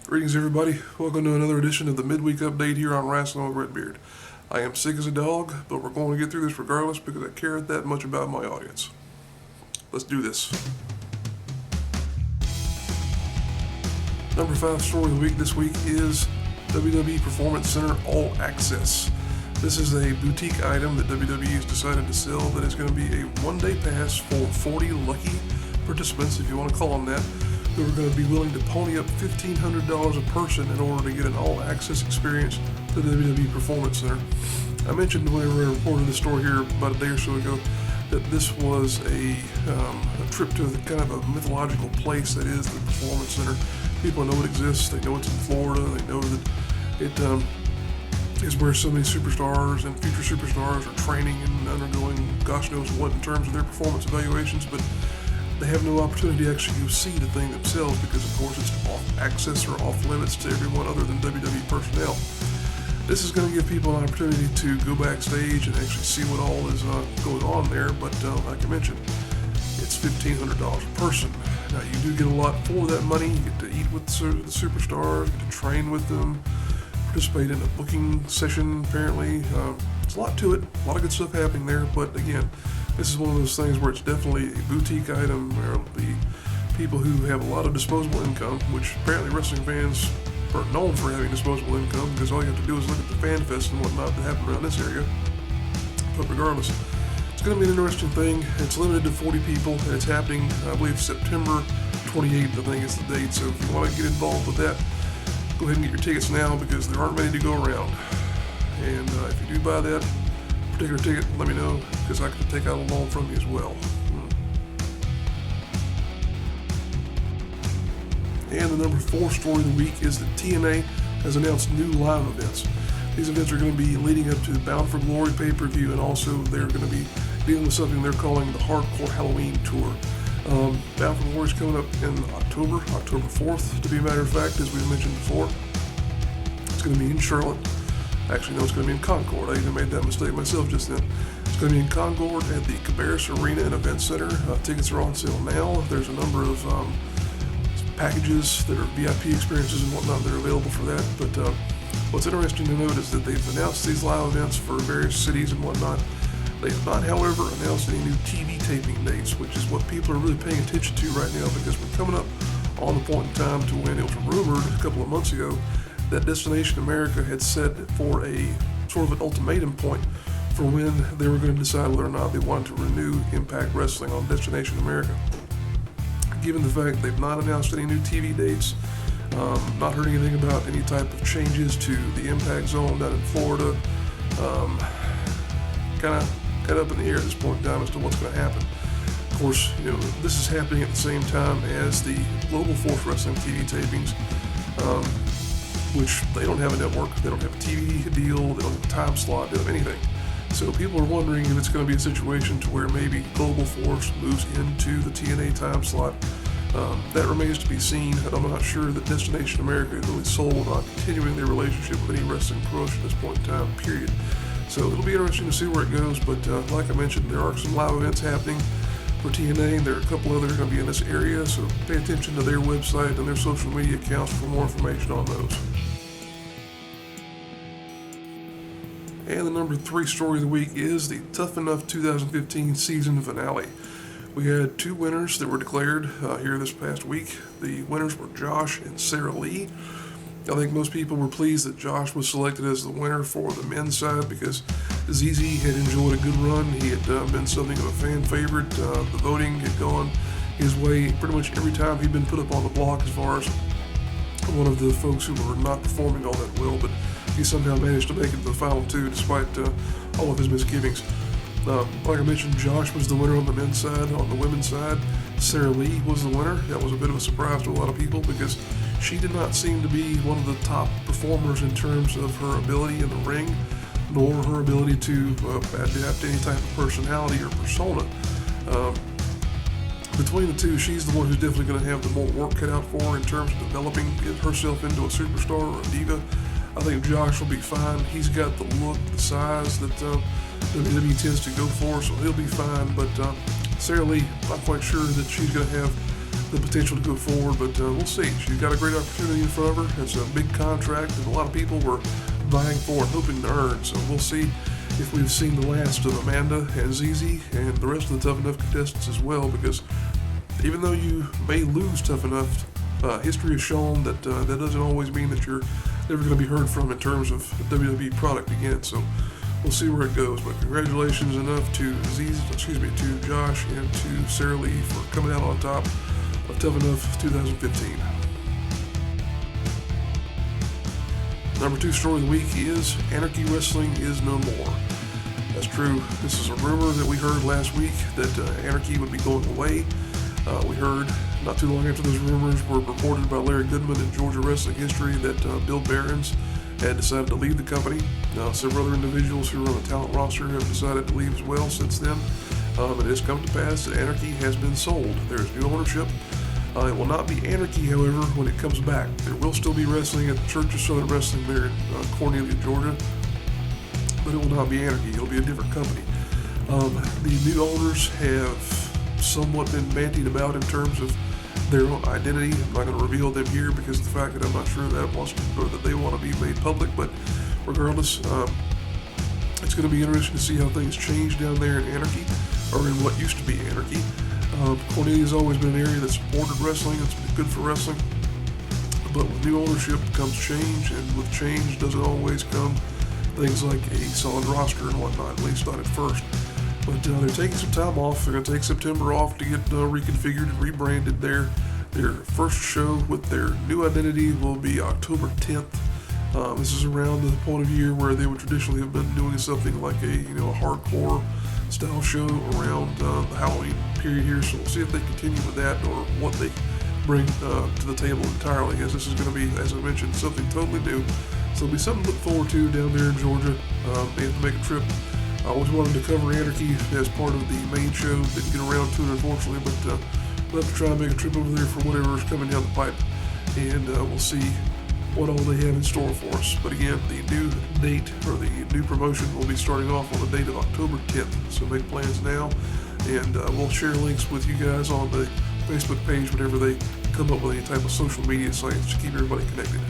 Greetings, everybody. Welcome to another edition of the Midweek Update here on Rasslin with Redbeard. I am sick as a dog, but we're going to get through this regardless because I care that much about my audience. Let's do this. Number 5 story of the week this week is WWE Performance Center All Access. This is a boutique item that WWE has decided to sell that is going to be a one-day pass for 40 lucky participants, if you want to call them that, who are going to be willing to pony up $1,500 a person in order to get an all-access experience to the WWE Performance Center. I mentioned whenever I reported this story here about a day or so ago that this was a trip to kind of a mythological place that is the Performance Center. People know it exists. They know it's in Florida. They know that it is where so many superstars and future superstars are training and undergoing gosh knows what in terms of their performance evaluations, but they have no opportunity to actually go see the thing themselves because, of course, it's off access or off limits to everyone other than WWE personnel. This is going to give people an opportunity to go backstage and actually see what all is going on there, but like I mentioned, it's $1,500 a person. Now, you do get a lot for that money. You get to eat with the superstars, get to train with them, participate in a booking session, apparently. There's a lot to it, a lot of good stuff happening there, but again, this is one of those things where it's definitely a boutique item where it'll be people who have a lot of disposable income, which apparently wrestling fans are known for having disposable income because all you have to do is look at the fan fest and whatnot that happen around this area. But regardless, it's going to be an interesting thing. It's limited to 40 people, and it's happening, I believe, September 28th, I think is the date. So if you want to get involved with that, go ahead and get your tickets now because there aren't many to go around. And if you do buy that particular ticket, let me know because I can take out a loan from you as well. And the number 4 story of the week is that TNA has announced new live events. These events are going to be leading up to the Bound for Glory pay-per-view, and also they're going to be dealing with something they're calling the Hardcore Halloween Tour. Bound for Glory is coming up in October 4th, to be a matter of fact, as we mentioned before. It's going to be in Charlotte. Actually, no, it's going to be in Concord. I even made that mistake myself just then. It's going to be in Concord at the Cabarrus Arena and Event Center. Tickets are on sale now. There's a number of packages that are VIP experiences and whatnot that are available for that. But what's interesting to note is that they've announced these live events for various cities and whatnot. They have not, however, announced any new TV taping dates, which is what people are really paying attention to right now because we're coming up on the point in time to when it was rumored a couple of months ago that Destination America had set for a sort of an ultimatum point for when they were going to decide whether or not they wanted to renew Impact Wrestling on Destination America. Given the fact they've not announced any new TV dates, not heard anything about any type of changes to the Impact Zone down in Florida, kind of up in the air at this point in time as to what's going to happen. Of course, this is happening at the same time as the Global Force Wrestling TV tapings, which they don't have a network, they don't have a TV deal, they don't have a time slot, they don't have anything. So people are wondering if it's going to be a situation to where maybe Global Force moves into the TNA time slot. That remains to be seen. I'm not sure that Destination America is really sold on continuing their relationship with any wrestling promotion at this point in time, period. So it'll be interesting to see where it goes, but like I mentioned, there are some live events happening for TNA. There are a couple others going to be in this area, so pay attention to their website and their social media accounts for more information on those. And the number 3 story of the week is the Tough Enough 2015 season finale. We had 2 winners that were declared here this past week. The winners were Josh and Sarah Lee. I think most people were pleased that Josh was selected as the winner for the men's side because ZZ had enjoyed a good run. He had been something of a fan favorite. The voting had gone his way pretty much every time he'd been put up on the block as far as one of the folks who were not performing all that well, but he somehow managed to make it to the final 2 despite all of his misgivings. Like I mentioned, Josh was the winner on the men's side. On the women's side, Sarah Lee was the winner. That was a bit of a surprise to a lot of people because she did not seem to be one of the top performers in terms of her ability in the ring, nor her ability to adapt any type of personality or persona. Between the two, she's the one who's definitely going to have the more work cut out for her in terms of developing herself into a superstar or a diva. I think Josh will be fine. He's got the look, the size that WWE tends to go for, so he'll be fine. But Sarah Lee, not quite sure that she's going to have the potential to go forward, but we'll see. She's got a great opportunity in front of her. It's a big contract that a lot of people were vying for and hoping to earn, so we'll see if we've seen the last of Amanda and ZZ and the rest of the Tough Enough contestants as well, because even though you may lose Tough Enough, history has shown that that doesn't always mean that you're never going to be heard from in terms of WWE product again, so we'll see where it goes. But congratulations enough to to Josh and to Sarah Lee for coming out on top of Tough Enough 2015. Number 2 story of the week is Anarchy Wrestling is no more. That's true. This is a rumor that we heard last week that Anarchy would be going away. We heard not too long after those rumors were reported by Larry Goodman in Georgia Wrestling History that Bill Behrens had decided to leave the company. Several other individuals who are on the talent roster have decided to leave as well since then. It has come to pass that Anarchy has been sold. There is new ownership. It will not be Anarchy, however, when it comes back. There will still be wrestling at the Church of Southern Wrestling there in Cornelia, Georgia, but it will not be Anarchy. It'll be a different company. The new owners have somewhat been bantied about in terms of their own identity. I'm not going to reveal them here because of the fact that I'm not sure that they want to be made public, but regardless, it's going to be interesting to see how things change down there in Anarchy, or in what used to be Anarchy. Cornelia has always been an area that supported wrestling. It's been good for wrestling, but with new ownership comes change, and with change doesn't always come things like a solid roster and whatnot, at least not at first. But they're taking some time off. They're going to take September off to get reconfigured and rebranded. Their first show with their new identity will be October 10th. This is around the point of year where they would traditionally have been doing something like a hardcore style show around the Halloween period here. So we'll see if they continue with that or what they bring to the table entirely, as this is going to be, as I mentioned, something totally new. So it'll be something to look forward to down there in Georgia. They have to make a trip. I always wanted to cover Anarchy as part of the main show. Didn't get around to it, unfortunately, but we'll have to try and make a trip over there for whatever is coming down the pipe, and we'll see what all they have in store for us. But again, the new date, or the new promotion, will be starting off on the date of October 10th, so make plans now, and we'll share links with you guys on the Facebook page whenever they come up with any type of social media sites to keep everybody connected.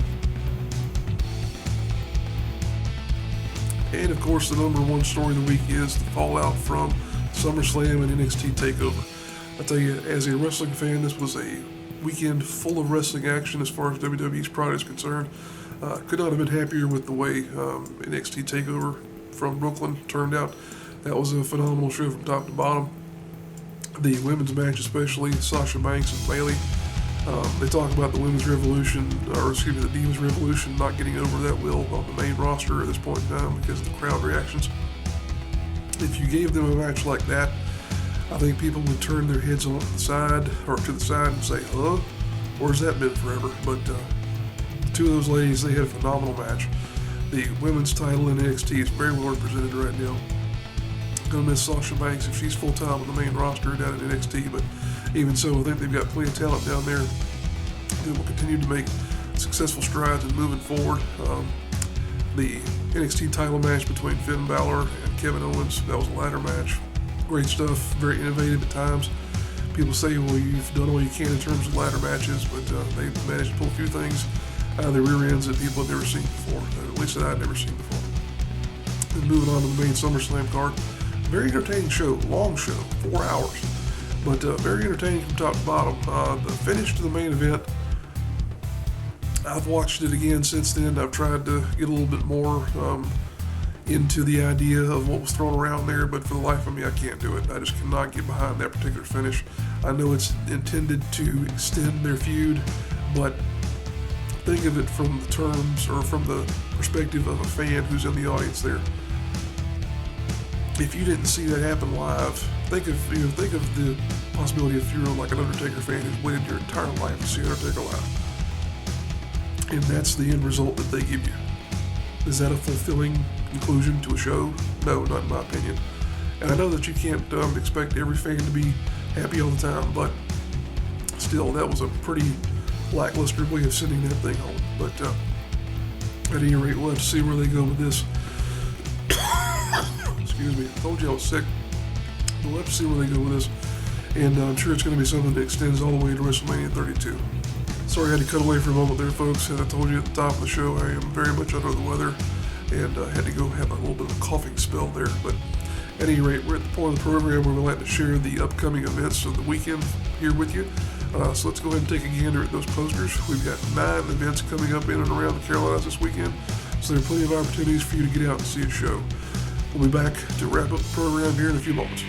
And of course, the number 1 story of the week is the fallout from SummerSlam and NXT TakeOver. I tell you, as a wrestling fan, this was a weekend full of wrestling action as far as WWE's product is concerned. Could not have been happier with the way NXT TakeOver from Brooklyn turned out. That was a phenomenal show from top to bottom. The women's match, especially Sasha Banks and Bayley. They talk about the women's revolution, the demise revolution, not getting over that will on the main roster at this point in time because of the crowd reactions. If you gave them a match like that, I think people would turn their heads on the side and say, huh? Where's that been forever? But the two of those ladies, they had a phenomenal match. The women's title in NXT is very well represented right now. Gonna miss Sasha Banks if she's full-time on the main roster down at NXT, but even so, I think they've got plenty of talent down there that will continue to make successful strides in moving forward. The NXT title match between Finn Balor and Kevin Owens, that was a ladder match. Great stuff, very innovative at times. People say, well, you've done all you can in terms of ladder matches, but they've managed to pull a few things out of their rear ends that people have never seen before, at least that I've never seen before. Then moving on to the main SummerSlam card. Very entertaining show, long show, 4 hours, but very entertaining from top to bottom. The finish to the main event, I've watched it again since then. I've tried to get a little bit more into the idea of what was thrown around there, but for the life of me, I can't do it. I just cannot get behind that particular finish. I know it's intended to extend their feud, but think of it from the terms, or from the perspective of a fan who's in the audience there. If you didn't see that happen live, think of the possibility if you're like an Undertaker fan who's waited your entire life to see Undertaker live, and that's the end result that they give you. Is that a fulfilling conclusion to a show? No, not in my opinion. And I know that you can't expect every fan to be happy all the time, but still, that was a pretty lackluster way of sending that thing home. But at any rate, we'll have to see where they go with this. Excuse me, I told you I was sick. We'll have to see where they go with this. and I'm sure it's going to be something that extends all the way to WrestleMania 32. Sorry I had to cut away for a moment there, folks. As I told you at the top of the show, I am very much under the weather, and had to go have a little bit of a coughing spell there. But at any rate, we're at the point of the program where we'd like to share the upcoming events of the weekend here with you. So let's go ahead and take a gander at those posters. We've got 9 events coming up in and around the Carolinas this weekend, so there are plenty of opportunities for you to get out and see a show. We'll be back to wrap up the program here in a few moments.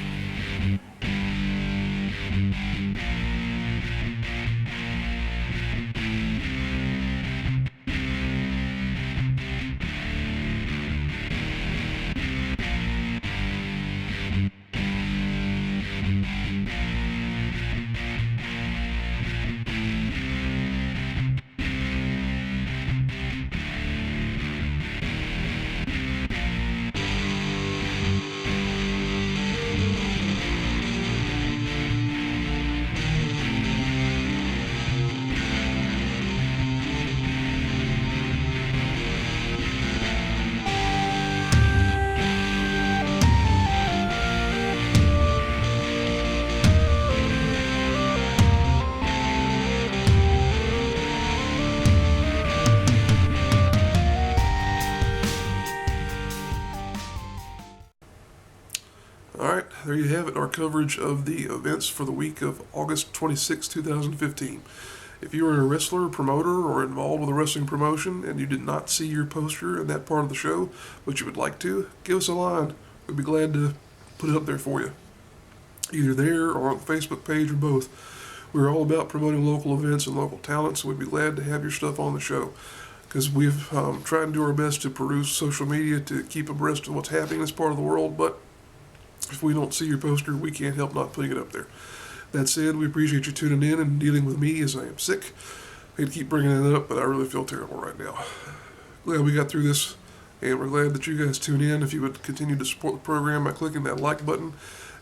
Alright, there you have it, our coverage of the events for the week of August 26, 2015. If you are a wrestler, promoter, or involved with a wrestling promotion and you did not see your poster in that part of the show, but you would like to, give us a line. We'd be glad to put it up there for you. Either there or on the Facebook page or both. We're all about promoting local events and local talent, so we'd be glad to have your stuff on the show. Because we've tried to do our best to peruse social media to keep abreast of what's happening in this part of the world, but if we don't see your poster, we can't help not putting it up there. That said, we appreciate you tuning in and dealing with me as I am sick. I hate to keep bringing it up, but I really feel terrible right now. Glad we got through this, and we're glad that you guys tune in. If you would continue to support the program by clicking that like button,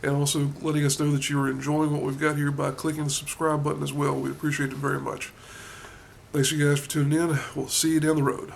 and also letting us know that you are enjoying what we've got here by clicking the subscribe button as well. We appreciate it very much. Thanks you guys for tuning in. We'll see you down the road.